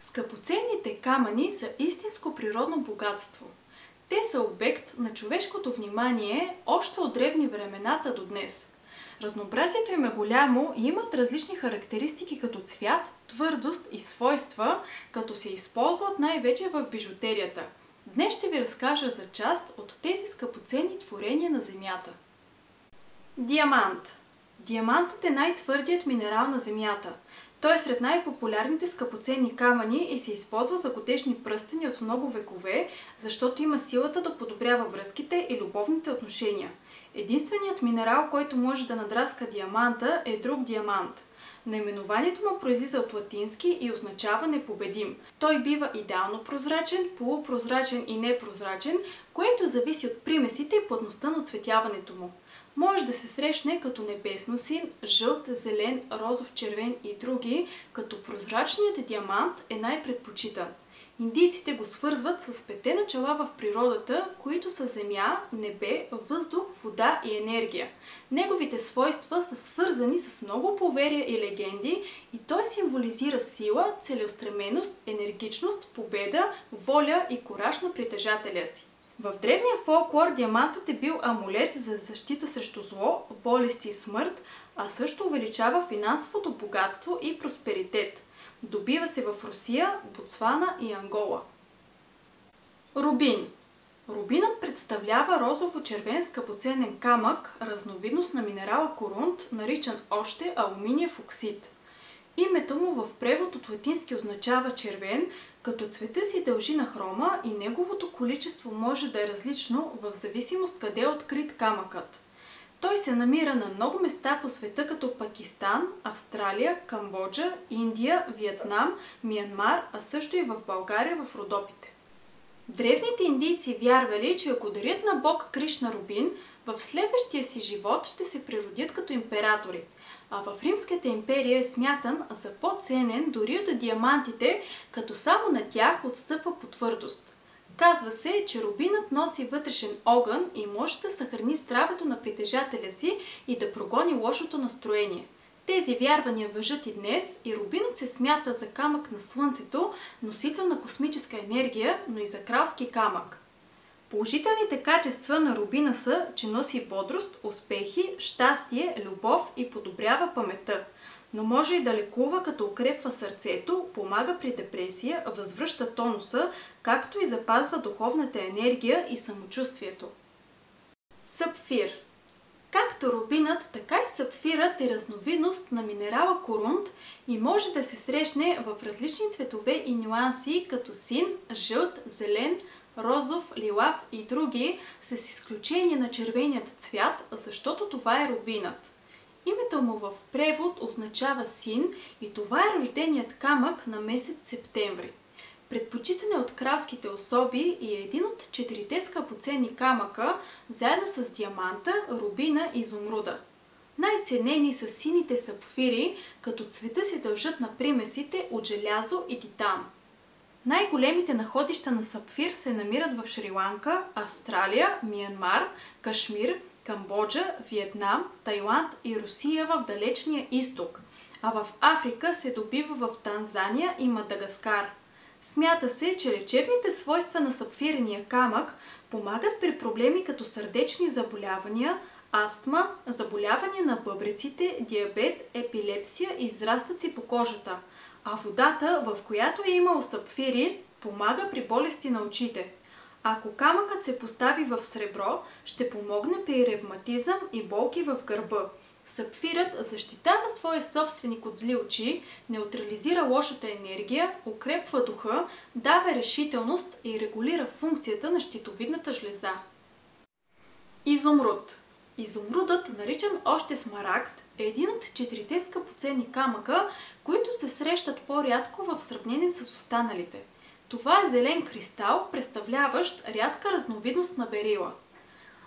Скъпоценните камъни са истинско природно богатство. Те са обект на човешкото внимание още от древни времената до днес. Разнообразието им е голямо и имат различни характеристики като цвят, твърдост и свойства, като се използват най-вече в бижутерията. Днес ще ви разкажа за част от тези скъпоценни творения на Земята. Диамант. Диамантът е най-твърдият минерал на Земята. Той е сред най-популярните скъпоценни камъни и се използва за годежни пръстени от много векове, защото има силата да подобрява връзките и любовните отношения. Единственият минерал, който може да надраска диаманта, е друг диамант. Наименованието му произлиза от латински и означава непобедим. Той бива идеално прозрачен, полупрозрачен и непрозрачен, което зависи от примесите и плътността на оцветяването му. Може да се срещне като небесно син, жълт, зелен, розов, червен и други, като прозрачният диамант е най-предпочитан. Индийците го свързват с петте начала в природата, които са земя, небе, въздух, вода и енергия. Неговите свойства са свързани с много поверия и легенди и той символизира сила, целеустременост, енергичност, победа, воля и кураж на притежателя си. В древния фолклор диамантът е бил амулет за защита срещу зло, болести и смърт, а също увеличава финансовото богатство и просперитет. Добива се в Русия, Ботсвана и Ангола. Рубин. Рубинът представлява розово-червен скъпоценен камък, разновидност на минерала корунт, наричан още алуминиев оксид. Името му в превод от латински означава червен, като цвета си дължи на хрома и неговото количество може да е различно в зависимост къде е открит камъкът. Той се намира на много места по света като Пакистан, Австралия, Камбоджа, Индия, Виетнам, Миянмар, а също и в България в Родопите. Древните индийци вярвали, че ако дарят на бог Кришна рубин, в следващия си живот ще се природят като императори, а в Римската империя е смятан за по-ценен дори от диамантите, като само на тях отстъпва по твърдост. Казва се, че рубинът носи вътрешен огън и може да съхрани здравето на притежателя си и да прогони лошото настроение. Тези вярвания важат и днес и рубинът се смята за камък на Слънцето, носител на космическа енергия, но и за кралски камък. Положителните качества на рубина са, че носи бодрост, успехи, щастие, любов и подобрява паметта, но може и да лекува, като укрепва сърцето, помага при депресия, възвръща тонуса, както и запазва духовната енергия и самочувствието. Сапфир. Както рубинът, така и сапфирът е разновидност на минерала корунт и може да се срещне в различни цветове и нюанси, като син, жълт, зелен, розов, лилав и други, с изключение на червеният цвят, защото това е рубинът. Името му в превод означава син и това е рожденият камък на месец септември. Предпочитан е от кралските особи и е един от четирите скъпоценни камъка, заедно с диаманта, рубина и изумруда. Най-ценени са сините сапфири, като цвета се дължат на примесите от желязо и титан. Най-големите находища на сапфир се намират в Шри-Ланка, Австралия, Миянмар, Кашмир, Камбоджа, Виетнам, Тайланд и Русия в далечния изток, а в Африка се добива в Танзания и Мадагаскар. Смята се, че лечебните свойства на сапфирения камък помагат при проблеми като сърдечни заболявания, астма, заболявания на бъбреците, диабет, епилепсия и израстъци по кожата, а водата, в която е имало сапфири, помага при болести на очите. Ако камъкът се постави в сребро, ще помогне при ревматизъм и болки в гърба. Сапфирът защитава своя собственик от зли очи, неутрализира лошата енергия, укрепва духа, дава решителност и регулира функцията на щитовидната жлеза. Изумруд. Изумрудът, наричан още смарагд, е един от четирите скъпоценни камъка, които се срещат по-рядко в сравнение с останалите. Това е зелен кристал, представляващ рядка разновидност на берила.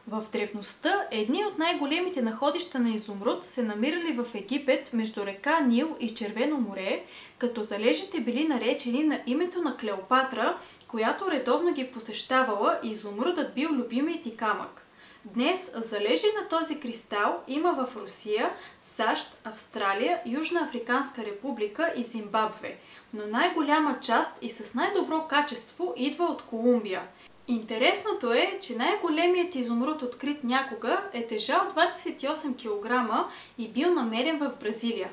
В древността едни от най-големите находища на изумруд се намирали в Египет между река Нил и Червено море, като залежите били наречени на името на Клеопатра, която редовно ги посещавала и изумрудът бил любимият й камък. Днес залежи на този кристал има в Русия, САЩ, Австралия, Южна Африканска република и Зимбабве, но най-голяма част и с най-добро качество идва от Колумбия. Интересното е, че най-големият изумруд открит някога е тежал 28 кг и бил намерен в Бразилия.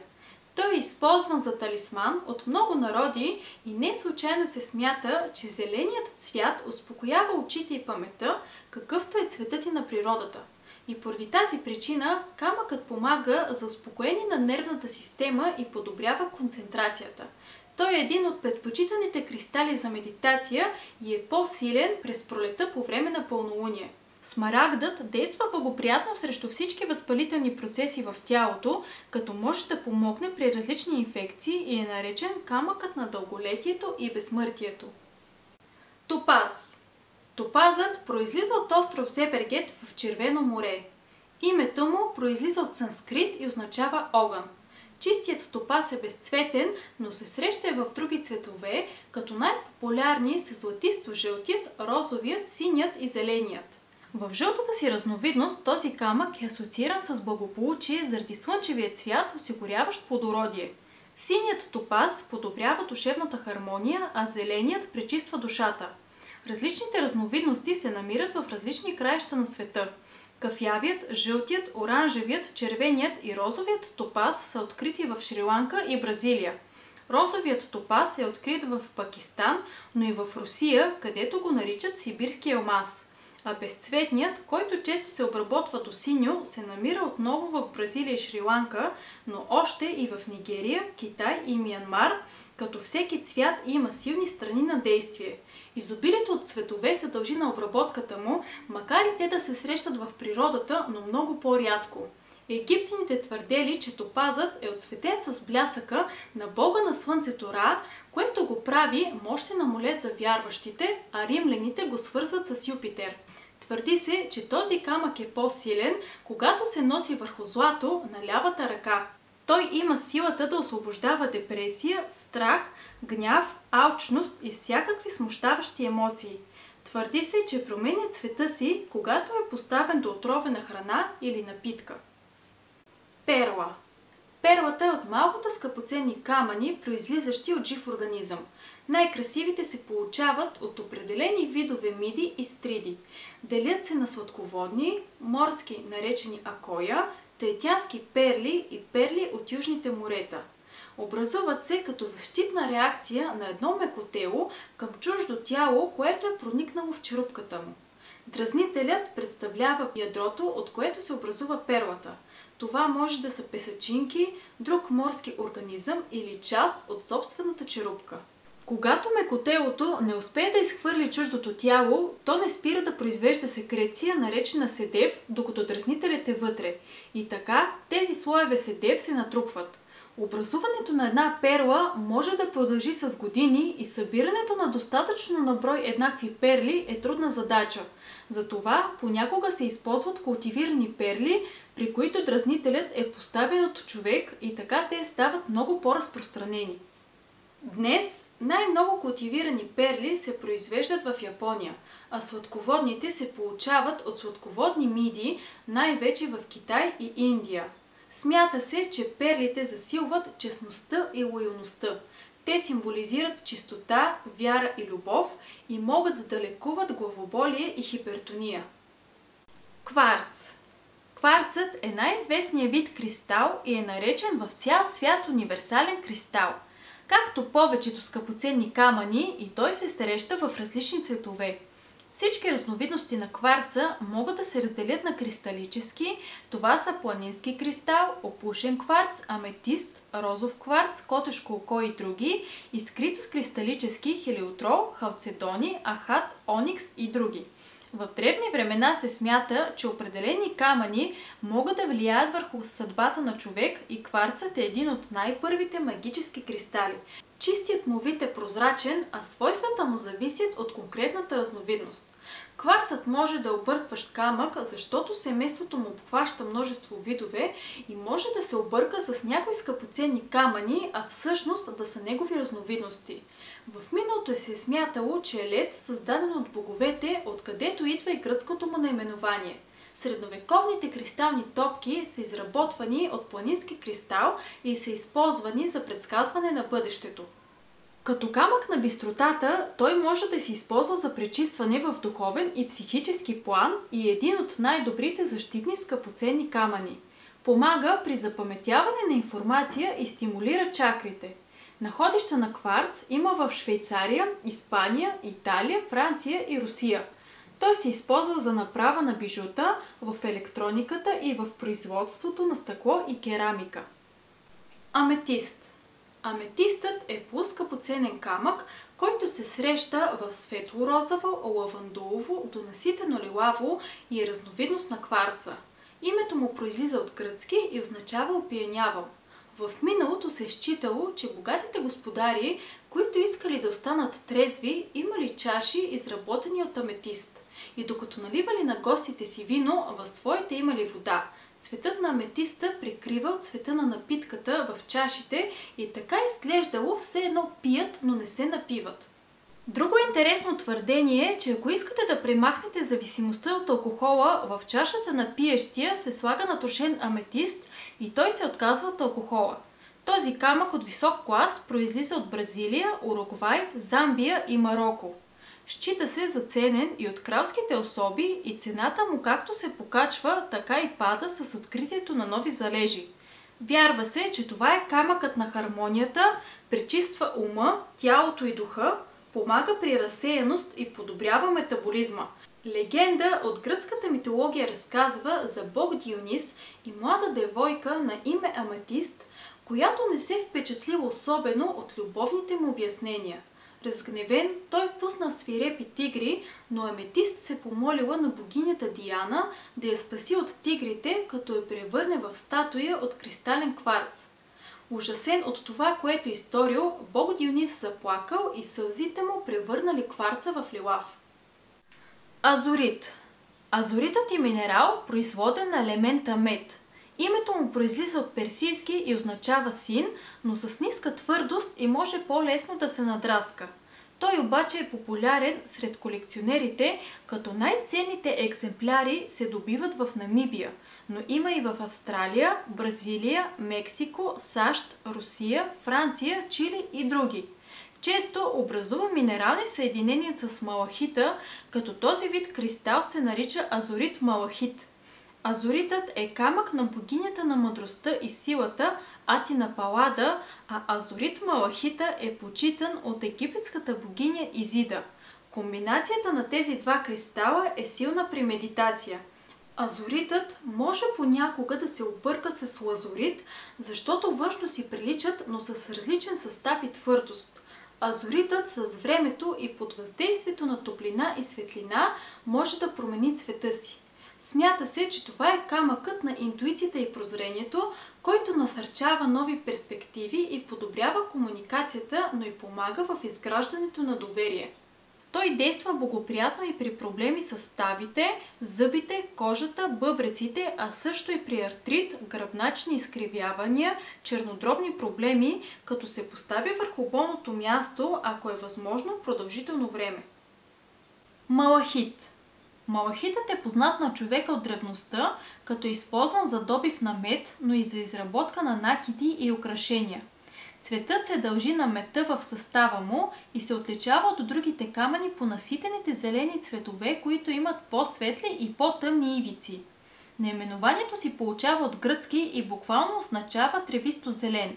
Той е използван за талисман от много народи и не случайно се смята, че зеленият цвят успокоява очите и паметта, какъвто е цветът и на природата. И поради тази причина камъкът помага за успокоение на нервната система и подобрява концентрацията. Той е един от предпочитаните кристали за медитация и е по-силен през пролета по време на пълнолуние. Смарагдът действа благоприятно срещу всички възпалителни процеси в тялото, като може да помогне при различни инфекции и е наречен камъкът на дълголетието и безсмъртието. Топаз. Топазът произлиза от остров Зебергет в Червено море. Името му произлиза от санскрит и означава огън. Чистият топаз е безцветен, но се среща и в други цветове, като най-популярни са златисто-жълтият, розовият, синият и зеленият. В жълтата си разновидност този камък е асоцииран с благополучие заради слънчевия цвят, осигуряващ плодородие. Синият топаз подобрява душевната хармония, а зеленият пречиства душата. Различните разновидности се намират в различни краища на света. Кафявият, жълтият, оранжевият, червеният и розовият топаз са открити в Шри-Ланка и Бразилия. Розовият топаз е открит в Пакистан, но и в Русия, където го наричат сибирски алмаз. А безцветният, който често се обработва до синьо, се намира отново в Бразилия и Шри-Ланка, но още и в Нигерия, Китай и Миянмар, като всеки цвят има силни страни на действие. Изобилието от цветове се дължи на обработката му, макар и те да се срещат в природата, но много по-рядко. Египтяните твърдели, че топазът е отцветен с блясъка на бога на слънцето Ра, което го прави мощен амулет за вярващите, а римляните го свързват с Юпитер. Твърди се, че този камък е по-силен, когато се носи върху злато на лявата ръка. Той има силата да освобождава депресия, страх, гняв, алчност и всякакви смущаващи емоции. Твърди се, че променя цвета си, когато е поставен до отровена храна или напитка. Перла. Перлата е от малкото скъпоценни камъни, произлизащи от жив организъм. Най-красивите се получават от определени видове миди и стриди. Делят се на сладководни, морски, наречени акоя, таитянски перли и перли от южните морета. Образуват се като защитна реакция на едно мекотело към чуждо тяло, което е проникнало в черупката му. Дразнителят представлява ядрото, от което се образува перлата. Това може да са песъчинки, друг морски организъм или част от собствената черупка. Когато мекотелото не успее да изхвърли чуждото тяло, то не спира да произвежда секреция, наречена седев, докато дразнителят е вътре. И така тези слоеве седев се натрупват. Образуването на една перла може да продължи с години и събирането на достатъчно на брой еднакви перли е трудна задача. Затова понякога се използват култивирани перли, при които дразнителят е поставен от човек и така те стават много по-разпространени. Днес най-много култивирани перли се произвеждат в Япония, а сладководните се получават от сладководни миди, най-вече в Китай и Индия. Смята се, че перлите засилват честността и лоялността. Те символизират чистота, вяра и любов и могат да лекуват главоболие и хипертония. Кварц. Кварцът е най-известният вид кристал и е наречен в цял свят универсален кристал. Както повечето скъпоценни камъни, и той се среща в различни цветове. Всички разновидности на кварца могат да се разделят на кристалически. Това са планински кристал, опушен кварц, аметист, розов кварц, котешко око и други, и скрит от кристалически хелиотрол, халцедони, ахат, оникс и други. В древни времена се смята, че определени камъни могат да влияят върху съдбата на човек и кварцът е един от най-първите магически кристали. Чистият му вид е прозрачен, а свойствата му зависят от конкретната разновидност. Кварцът може да е объркващ камък, защото семейството му обхваща множество видове и може да се обърка с някои скъпоценни камъни, а всъщност да са негови разновидности. В миналото се е смятало, че е лед, създаден от боговете, откъдето идва и гръцкото му наименование. Средновековните кристални топки са изработвани от планински кристал и са използвани за предсказване на бъдещето. Като камък на бистротата, той може да се използва за пречистване в духовен и психически план и е един от най-добрите защитни скъпоценни камъни. Помага при запаметяване на информация и стимулира чакрите. Находища на кварц има в Швейцария, Испания, Италия, Франция и Русия. Той се използва за направа на бижута, в електрониката и в производството на стъкло и керамика. Аметист. Аметистът е полускъпоценен камък, който се среща в светло-розово, лавандулово до наситено лилаво и е разновидност на кварца. Името му произлиза от гръцки и означава опиянявал. В миналото се е считало, че богатите господари, които искали да останат трезви, имали чаши, изработени от аметист. И докато наливали на гостите си вино, в своите имали вода. Цветът на аметиста прикривал цвета на напитката в чашите и така изглеждало все едно пият, но не се напиват. Друго интересно твърдение е, че ако искате да премахнете зависимостта от алкохола, в чашата на пиещия се слага натрошен аметист и той се отказва от алкохола. Този камък от висок клас произлиза от Бразилия, Уругвай, Замбия и Мароко. Счита се за ценен и от кралските особи и цената му както се покачва, така и пада с откритието на нови залежи. Вярва се, че това е камъкът на хармонията, пречиства ума, тялото и духа, помага при разсеяност и подобрява метаболизма. Легенда от гръцката митология разказва за бог Дионис и млада девойка на име Аметист, която не се впечатлила особено от любовните му обяснения. Разгневен, той пуснал свирепи тигри, но Аметист се помолила на богинята Диана да я спаси от тигрите, като я превърне в статуя от кристален кварц. Ужасен от това, което е сторил, бог Дионис заплакал и сълзите му превърнали кварца в лилав. Азурит. Азуритът е минерал, производен на елемента мед. Името му произлиза от персийски и означава син, но с ниска твърдост и може по-лесно да се надраска. Той обаче е популярен сред колекционерите, като най-ценните екземпляри се добиват в Намибия, но има и в Австралия, Бразилия, Мексико, САЩ, Русия, Франция, Чили и други. Често образува минерални съединения с малахита, като този вид кристал се нарича азурит малахит. Азуритът е камък на богинята на мъдростта и силата Атина Палада, а азурит малахита е почитан от египетската богиня Изида. Комбинацията на тези два кристала е силна при медитация. Азуритът може понякога да се обърка с лазурит, защото външно си приличат, но с различен състав и твърдост. Азуритът с времето и под въздействието на топлина и светлина може да промени цвета си. Смята се, че това е камъкът на интуицията и прозрението, който насърчава нови перспективи и подобрява комуникацията, но и помага в изграждането на доверие. Той действа благоприятно и при проблеми с ставите, зъбите, кожата, бъбреците, а също и при артрит, гръбначни изкривявания, чернодробни проблеми, като се поставя върху болното място, ако е възможно, продължително време. Малахит. Малахитът е познат на човека от древността, като е използван за добив на мед, но и за изработка на накити и украшения. Цветът се дължи на медта в състава му и се отличава от другите камъни по наситените зелени цветове, които имат по-светли и по-тъмни ивици. Наименованието си получава от гръцки и буквално означава тревисто-зелен.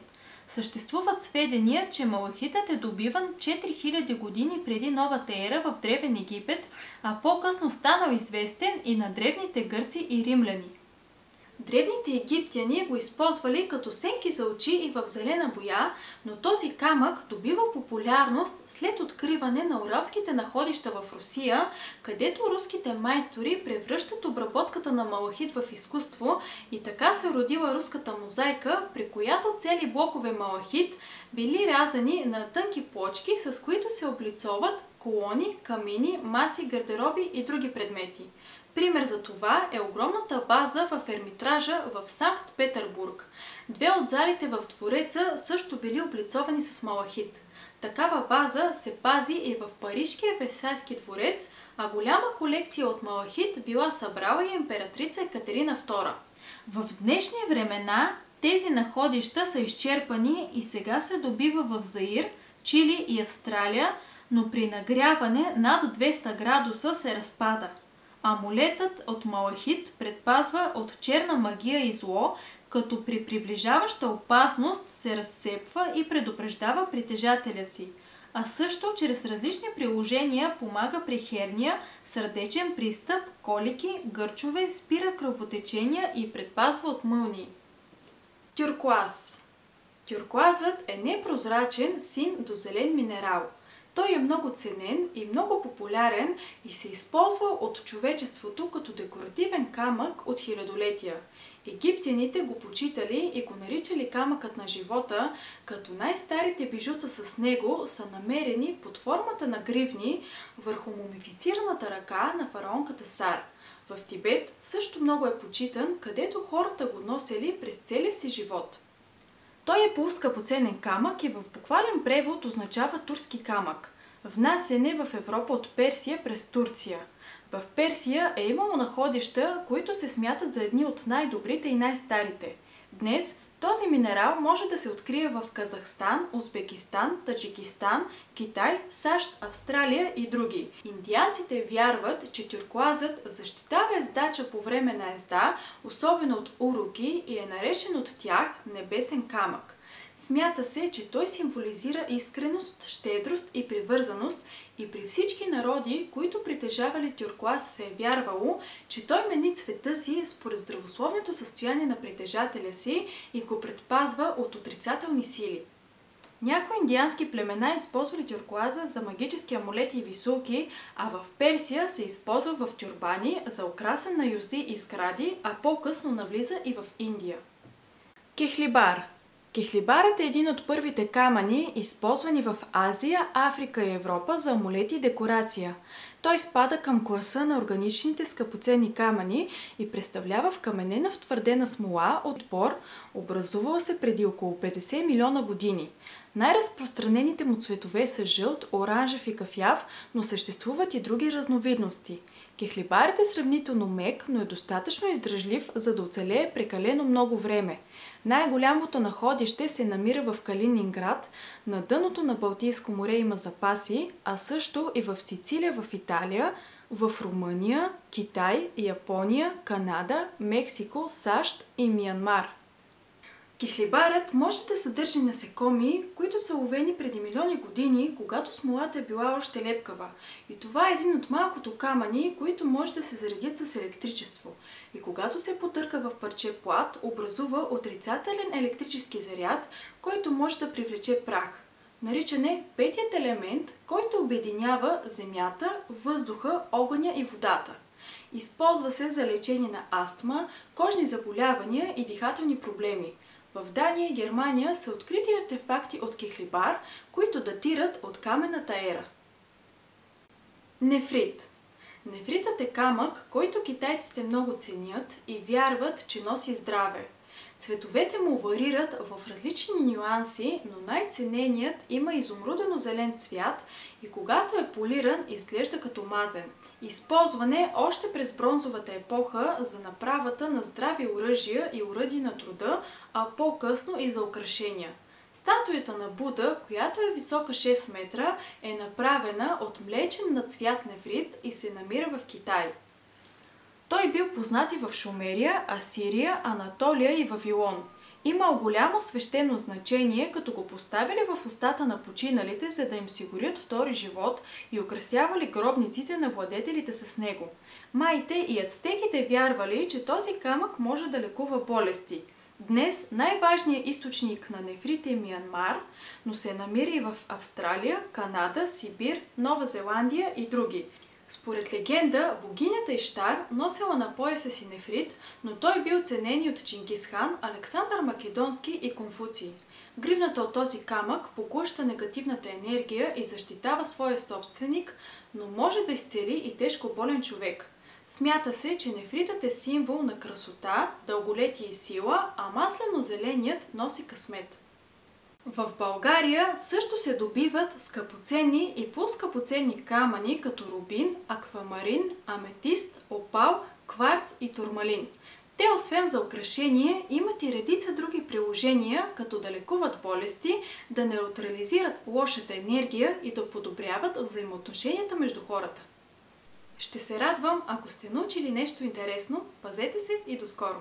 Съществуват сведения, че малахитът е добиван 4000 години преди новата ера в Древен Египет, а по-късно станал известен и на древните гърци и римляни. Древните египтяни го използвали като сенки за очи и в зелена боя, но този камък добива популярност след откриване на уралските находища в Русия, където руските майстори превръщат обработката на малахит в изкуство и така се родила руската мозайка, при която цели блокове малахит били рязани на тънки плочки, с които се облицоват колони, камини, маси, гардероби и други предмети. Пример за това е огромната ваза в Ермитража в Санкт-Петербург. Две от залите в двореца също били облицовани с малахит. Такава ваза се пази и в Парижкия Версайски дворец, а голяма колекция от малахит била събрала и императрица Екатерина II. В днешни времена тези находища са изчерпани и сега се добива в Заир, Чили и Австралия, но при нагряване над 200 градуса се разпада. Амулетът от малахит предпазва от черна магия и зло, като при приближаваща опасност се разцепва и предупреждава притежателя си, а също чрез различни приложения помага при херния, сърдечен пристъп, колики, гърчове, спира кръвотечения и предпазва от мълнии. Тюркоаз. Тюркоазът е непрозрачен син до зелен минерал. Той е много ценен и много популярен и се използва от човечеството като декоративен камък от хилядолетия. Египтяните го почитали и го наричали камъкът на живота, като най-старите бижута с него са намерени под формата на гривни върху мумифицираната ръка на фараонката Сар. В Тибет също много е почитан, където хората го носели през целия си живот. Той е по-скъпоценен камък и в буквален превод означава турски камък. Внасяне в Европа от Персия през Турция. В Персия е имало находища, които се смятат за едни от най-добрите и най-старите. Днес този минерал може да се открие в Казахстан, Узбекистан, Таджикистан, Китай, САЩ, Австралия и други. Индианците вярват, че тюркоазът защитава ездача по време на езда, особено от уроки, и е наречен от тях небесен камък. Смята се, че той символизира искреност, щедрост и привързаност и при всички народи, които притежавали тюркоаз, се е вярвало, че той мени цвета си според здравословното състояние на притежателя си и го предпазва от отрицателни сили. Някои индиански племена използвали тюркоаза за магически амулети и висулки, а в Персия се използва в тюрбани за украса на юзди и сгради, а по-късно навлиза и в Индия. Кехлибар. Кехлибарът е един от първите камъни, използвани в Азия, Африка и Европа за амулети и декорация. Той спада към класа на органичните скъпоценни камъни и представлява вкаменена втвърдена смола от бор, образувала се преди около 50 милиона години. Най-разпространените му цветове са жълт, оранжев и кафяв, но съществуват и други разновидности. Кехлибарът е сравнително мек, но е достатъчно издръжлив, за да оцелее прекалено много време. Най-голямото находище се намира в Калининград, на дъното на Балтийско море има запаси, а също и в Сицилия в Италия, в Румъния, Китай, Япония, Канада, Мексико, САЩ и Миянмар. Кехлибарът може да съдържа насекоми, които са ловени преди милиони години, когато смолата е била още лепкава. И това е един от малкото камъни, които може да се заредят с електричество. И когато се потърка в парче плат, образува отрицателен електрически заряд, който може да привлече прах. Наричан е петият елемент, който обединява земята, въздуха, огъня и водата. Използва се за лечение на астма, кожни заболявания и дихателни проблеми. В Дания и Германия са открити артефакти от кехлибар, които датират от каменната ера. Нефрит. Нефритът е камък, който китайците много ценят и вярват, че носи здраве. Цветовете му варират в различни нюанси, но най-цененият има изумрудено-зелен цвят и когато е полиран, изглежда като мазен. Използване още през бронзовата епоха за направата на здрави оръжия и оръдия на труда, а по-късно и за украшения. Статуята на Буда, която е висока 6 метра, е направена от млечен на цвят нефрит и се намира в Китай. Той бил познат и в Шумерия, Асирия, Анатолия и Вавилон. Имал голямо свещено значение, като го поставили в устата на починалите, за да им сигурят втори живот и украсявали гробниците на владетелите с него. Майте и ацтеките вярвали, че този камък може да лекува болести. Днес най-важният източник на нефрит е Миянмар, но се намира и в Австралия, Канада, Сибир, Нова Зеландия и други. Според легенда, богинята Иштар носела на пояса си нефрит, но той бил ценен и от Чингис хан, Александър Македонски и Конфуций. Гривната от този камък поглъща негативната енергия и защитава своя собственик, но може да изцели и тежко болен човек. Смята се, че нефритът е символ на красота, дълголетие и сила, а маслено-зеленият носи късмет. В България също се добиват скъпоценни и по-скъпоценни камъни като рубин, аквамарин, аметист, опал, кварц и турмалин. Те освен за украшение имат и редица други приложения, като да лекуват болести, да неутрализират лошата енергия и да подобряват взаимоотношенията между хората. Ще се радвам, ако сте научили нещо интересно. Пазете се и до скоро!